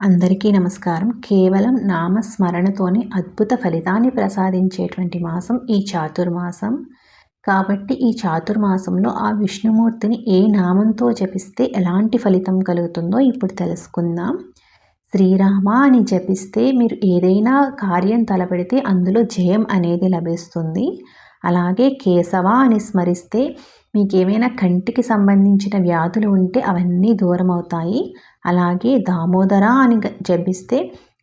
అందరికీ నమస్కారం. కేవలం నామస్మరణతోనే అద్భుత ఫలితాన్ని ప్రసాదించేటువంటి మాసం ఈ చాతుర్మాసం. కాబట్టి ఈ చాతుర్మాసంలో ఆ విష్ణుమూర్తిని ఏ నామంతో జపిస్తే ఎలాంటి ఫలితం కలుగుతుందో ఇప్పుడు తెలుసుకుందాం. శ్రీరామ అని జపిస్తే మీరు ఏదైనా కార్యం తలపెడితే అందులో జయం అనేది లభిస్తుంది. అలాగే కేశవ అని స్మరిస్తే మీకేమైనా కంటికి సంబంధించిన వ్యాధులు ఉంటే అవన్నీ దూరం అవుతాయి. అలాగే దామోదర అని జపిస్తే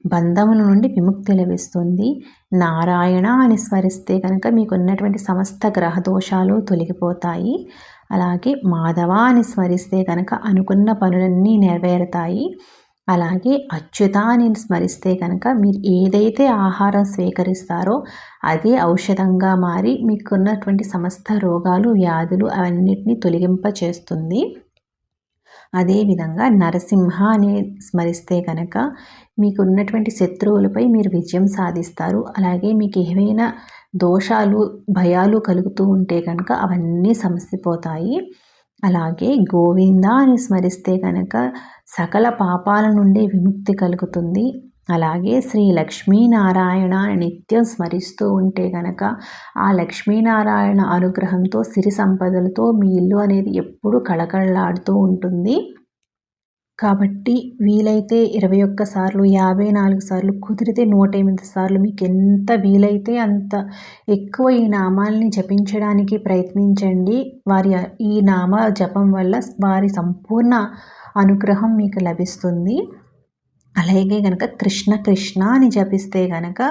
బంధముల నుండి విముక్తి లభిస్తుంది. నారాయణ అని స్మరిస్తే కనుక మీకున్నటువంటి సమస్త గ్రహ దోషాలు తొలగిపోతాయి. అలాగే మాధవ అని స్మరిస్తే కనుక అనుకున్న పనులన్నీ నెరవేరుతాయి. అలాగే అచ్యుత అని స్మరిస్తే కనుక మీరు ఏదైతే ఆహారం స్వీకరిస్తారో అదే ఔషధంగా మారి మీకున్నటువంటి సమస్త రోగాలు వ్యాధులు అవన్నిటినీ తొలగింపచేస్తుంది. అదేవిధంగా నరసింహ అని స్మరిస్తే కనుక మీకు ఉన్నటువంటి శత్రువులపై మీరు విజయం సాధిస్తారు. అలాగే మీకు ఏవైనా దోషాలు భయాలు కలుగుతూ ఉంటే కనుక అవన్నీ సమసిపోతాయి. అలాగే గోవింద అని స్మరిస్తే కనుక సకల పాపాల నుండి విముక్తి కలుగుతుంది. అలాగే శ్రీ లక్ష్మీనారాయణ నిత్యం స్మరిస్తూ ఉంటే కనుక ఆ లక్ష్మీనారాయణ అనుగ్రహంతో సిరి సంపదలతో మీ ఇల్లు అనేది ఎప్పుడూ కళకళలాడుతూ ఉంటుంది. కాబట్టి వీలైతే 21 సార్లు, 54 సార్లు, కుదిరితే 108 సార్లు మీకు ఎంత వీలైతే అంత ఎక్కువ ఈ నామాల్ని జపించడానికి ప్రయత్నించండి. ఈ నామ జపం వల్ల వారి సంపూర్ణ అనుగ్రహం మీకు లభిస్తుంది. అలాగే కనుక కృష్ణ కృష్ణ అని జపిస్తే కనుక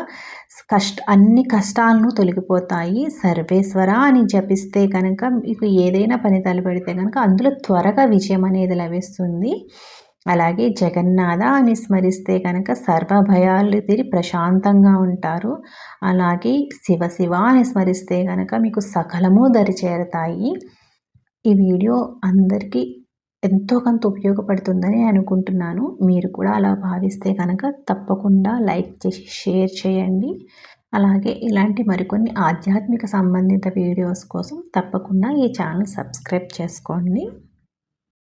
అన్ని కష్టాలను తొలగిపోతాయి. సర్వేశ్వర అని జపిస్తే కనుక మీకు ఏదైనా పని తలపెడితే కనుక అందులో త్వరగా విజయం అనేది లభిస్తుంది. అలాగే జగన్నాథ అని స్మరిస్తే కనుక సర్వ భయాలు తీరి ప్రశాంతంగా ఉంటారు. అలాగే శివ శివ అని స్మరిస్తే కనుక మీకు సకలము దరిచేరుతాయి. ఈ వీడియో అందరికీ ఎంతో కొంత ఉపయోగపడుతుందని అనుకుంటున్నాను. మీరు కూడా అలా భావిస్తే కనుక తప్పకుండా లైక్ చేసి షేర్ చేయండి. అలాగే ఇలాంటి మరికొన్ని ఆధ్యాత్మిక సంబంధిత వీడియోస్ కోసం తప్పకుండా ఈ ఛానల్ సబ్స్క్రైబ్ చేసుకోండి.